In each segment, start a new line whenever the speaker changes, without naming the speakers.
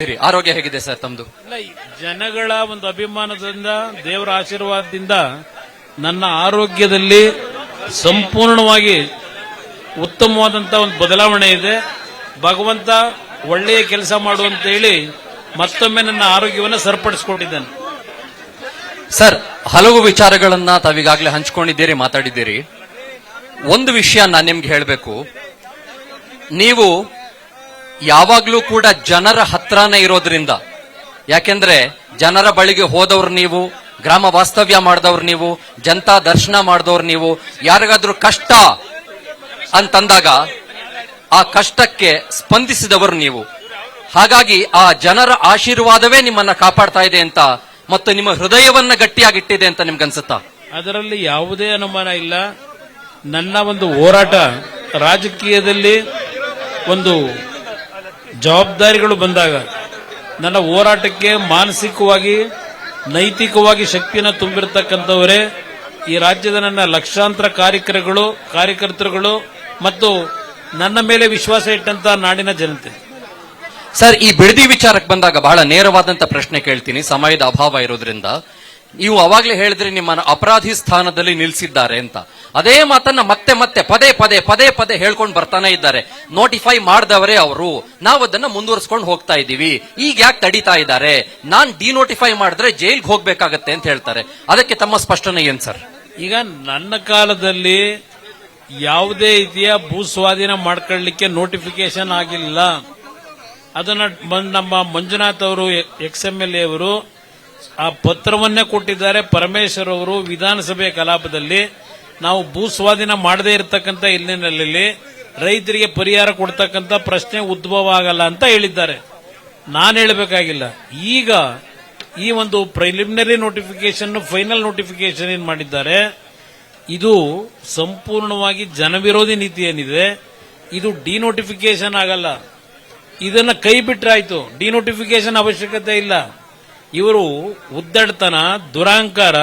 ಆರೋಗ್ಯ ಹೇಗಿದೆ ಸರ್ ತಮ್ದು?
ಜನಗಳ ಒಂದು ಅಭಿಮಾನದಿಂದ, ದೇವರ ಆಶೀರ್ವಾದದಿಂದ ನನ್ನ ಆರೋಗ್ಯದಲ್ಲಿ ಸಂಪೂರ್ಣವಾಗಿ ಉತ್ತಮವಾದಂತಹ ಒಂದು ಬದಲಾವಣೆ ಇದೆ. ಭಗವಂತ ಒಳ್ಳೆಯ ಕೆಲಸ ಮಾಡುವಂತ ಹೇಳಿ ಮತ್ತೊಮ್ಮೆ ನನ್ನ ಆರೋಗ್ಯವನ್ನು ಸರಿಪಡಿಸಿಕೊಂಡಿದ್ದೇನೆ.
ಸರ್, ಹಲವು ವಿಚಾರಗಳನ್ನ ತಾವೀಗಾಗಲೇ ಹಂಚಿಕೊಂಡಿದ್ದೀರಿ, ಮಾತಾಡಿದ್ದೀರಿ. ಒಂದು ವಿಷಯ ನಾನು ನಿಮ್ಗೆ ಹೇಳಬೇಕು. ನೀವು ಯಾವಾಗ್ಲೂ ಕೂಡ ಜನರ ಹತ್ರನೇ ಇರೋದ್ರಿಂದ, ಯಾಕೆಂದ್ರೆ ಜನರ ಬಳಿಗೆ ಹೋದವ್ರು ನೀವು, ಗ್ರಾಮ ವಾಸ್ತವ್ಯ ಮಾಡಿದವ್ರು ನೀವು, ಜನತಾ ದರ್ಶನ ಮಾಡಿದವ್ರು ನೀವು. ಯಾರಿಗಾದ್ರೂ ಕಷ್ಟ ಅಂತಂದಾಗ ಆ ಕಷ್ಟಕ್ಕೆ ಸ್ಪಂದಿಸಿದವರು ನೀವು. ಹಾಗಾಗಿ ಆ ಜನರ ಆಶೀರ್ವಾದವೇ ನಿಮ್ಮನ್ನ ಕಾಪಾಡ್ತಾ ಇದೆ ಅಂತ, ಮತ್ತು ನಿಮ್ಮ ಹೃದಯವನ್ನ ಗಟ್ಟಿಯಾಗಿಟ್ಟಿದೆ ಅಂತ ನಿಮ್ಗನ್ಸುತ್ತಾ?
ಅದರಲ್ಲಿ ಯಾವುದೇ ಅನುಮಾನ ಇಲ್ಲ. ನನ್ನ ಒಂದು ಹೋರಾಟ ರಾಜಕೀಯದಲ್ಲಿ ಒಂದು ಜವಾಬ್ದಾರಿಗಳು ಬಂದಾಗ ನನ್ನ ಹೋರಾಟಕ್ಕೆ ಮಾನಸಿಕವಾಗಿ, ನೈತಿಕವಾಗಿ ಶಕ್ತಿಯನ್ನು ತುಂಬಿರತಕ್ಕಂಥವರೇ ಈ ರಾಜ್ಯದ ನನ್ನ ಲಕ್ಷಾಂತರ ಕಾರ್ಯಕರ್ತರುಗಳು ಮತ್ತು ನನ್ನ ಮೇಲೆ ವಿಶ್ವಾಸ ಇಟ್ಟಂತ ನಾಡಿನ ಜನತೆ.
ಸರ್, ಈ ಬಿಡದಿ ವಿಚಾರಕ್ಕೆ ಬಂದಾಗ ಬಹಳ ನೇರವಾದಂತ ಪ್ರಶ್ನೆ ಕೇಳ್ತೀನಿ, ಸಮಯದ ಅಭಾವ ಇರೋದ್ರಿಂದ. ನೀವು ಅವಾಗಲೇ ಹೇಳಿದ್ರೆ ನಿಮ್ಮನ್ನ ಅಪರಾಧಿ ಸ್ಥಾನದಲ್ಲಿ ನಿಲ್ಲಿಸಿದ್ದಾರೆ ಅಂತ. ಅದೇ ಮಾತನ್ನ ಮತ್ತೆ ಮತ್ತೆ ಪದೇ ಪದೇ ಹೇಳ್ಕೊಂಡು ಬರ್ತಾನೆ ಇದ್ದಾರೆ. ನೋಟಿಫೈ ಮಾಡಿದವರೇ ಅವರು, ನಾವು ಅದನ್ನ ಮುಂದುವರಿಸಿಕೊಂಡು ಹೋಗ್ತಾ ಇದ್ದೀವಿ, ಈಗ ಯಾಕೆ ತಡೀತಾ ಇದ್ದಾರೆ, ನಾನ್ ಡಿನೋಟಿಫೈ ಮಾಡಿದ್ರೆ ಜೈಲ್ಗೆ ಹೋಗ್ಬೇಕಾಗತ್ತೆ ಅಂತ ಹೇಳ್ತಾರೆ. ಅದಕ್ಕೆ ತಮ್ಮ ಸ್ಪಷ್ಟನೆ ಏನ್ ಸರ್?
ಈಗ ನನ್ನ ಕಾಲದಲ್ಲಿ ಯಾವುದೇ ರೀತಿಯ ಭೂ ಸ್ವಾಧೀನ ಮಾಡ್ಕೊಳ್ಳಿಕ್ಕೆ ನೋಟಿಫಿಕೇಶನ್ ಆಗಿಲ್ಲ. ಅದನ್ನ ನಮ್ಮ ಮಂಜುನಾಥ್ ಅವರು, XMLA ಅವರು ಆ ಪತ್ರವನ್ನೇ ಕೊಟ್ಟಿದ್ದಾರೆ. ಪರಮೇಶ್ವರ್ ಅವರು ವಿಧಾನಸಭೆ ಕಲಾಪದಲ್ಲಿ ನಾವು ಭೂ ಸ್ವಾಧೀನ ಮಾಡದೇ ಇರತಕ್ಕಂಥ ಹಿನ್ನೆಲೆಯಲ್ಲಿ ರೈತರಿಗೆ ಪರಿಹಾರ ಕೊಡ್ತಕ್ಕಂಥ ಪ್ರಶ್ನೆ ಉದ್ಭವ ಆಗಲ್ಲ ಅಂತ ಹೇಳಿದ್ದಾರೆ. ನಾನು ಹೇಳಬೇಕಾಗಿಲ್ಲ. ಈಗ ಈ ಒಂದು ಪ್ರಿಲಿಮಿನರಿ ನೋಟಿಫಿಕೇಶನ್, ಫೈನಲ್ ನೋಟಿಫಿಕೇಶನ್ ಏನ್ ಮಾಡಿದ್ದಾರೆ, ಇದು ಸಂಪೂರ್ಣವಾಗಿ ಜನವಿರೋಧಿ ನೀತಿ ಏನಿದೆ, ಇದು ಡಿನೋಟಿಫಿಕೇಶನ್ ಆಗಲ್ಲ. ಇದನ್ನ ಕೈ ಬಿಟ್ರಾಯ್ತು, ಡಿನೋಟಿಫಿಕೇಶನ್ ಅವಶ್ಯಕತೆ ಇಲ್ಲ. ಇವರು ಉದ್ದಡತನ, ದುರಾಂಕಾರ,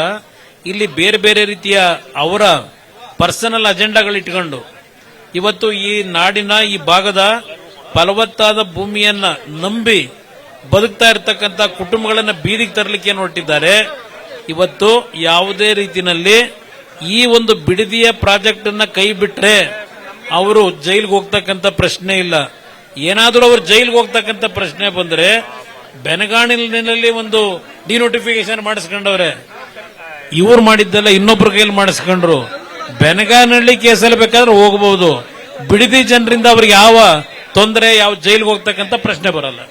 ಇಲ್ಲಿ ಬೇರೆ ಬೇರೆ ರೀತಿಯ ಅವರ ಪರ್ಸನಲ್ ಅಜೆಂಡಾಗಳು ಇಟ್ಕೊಂಡು ಇವತ್ತು ಈ ನಾಡಿನ, ಈ ಭಾಗದ ಫಲವತ್ತಾದ ಭೂಮಿಯನ್ನ ನಂಬಿ ಬದುಕ್ತಾ ಇರತಕ್ಕಂತ ಕುಟುಂಬಗಳನ್ನ ಬೀದಿಗೆ ತರಲಿಕ್ಕೆ ಹೊರಟಿದ್ದಾರೆ. ಇವತ್ತು ಯಾವುದೇ ರೀತಿಯಲ್ಲಿ ಈ ಒಂದು ಬಿಡದಿಯ ಪ್ರಾಜೆಕ್ಟ್ ಅನ್ನ ಕೈ ಬಿಟ್ರೆ ಅವರು ಜೈಲ್ಗೆ ಹೋಗ್ತಕ್ಕಂಥ ಪ್ರಶ್ನೆ ಇಲ್ಲ. ಏನಾದರೂ ಅವರು ಜೈಲ್ಗೆ ಹೋಗ್ತಕ್ಕಂಥ ಪ್ರಶ್ನೆ ಬಂದ್ರೆ ಬೆನಗಾಣಿನಲ್ಲಿ ಒಂದು ಡಿನೋಟಿಫಿಕೇಶನ್ ಮಾಡಿಸ್ಕೊಂಡವ್ರೆ, ಇವ್ರು ಮಾಡಿದ್ದೆಲ್ಲ ಇನ್ನೊಬ್ರ ಕೈಯಲ್ಲಿ ಮಾಡಿಸ್ಕೊಂಡ್ರು. ಬೆನಗಾನಹಳ್ಳಿ ಕೇಸಲ್ಲಿ ಬೇಕಾದ್ರೆ ಹೋಗಬಹುದು, ಬಿಡದಿ ಜನರಿಂದ ಅವ್ರಿಗೆ ಯಾವ ತೊಂದರೆ, ಯಾವ ಜೈಲ್ಗೆ ಹೋಗ್ತಕ್ಕಂಥ ಪ್ರಶ್ನೆ ಬರಲ್ಲ.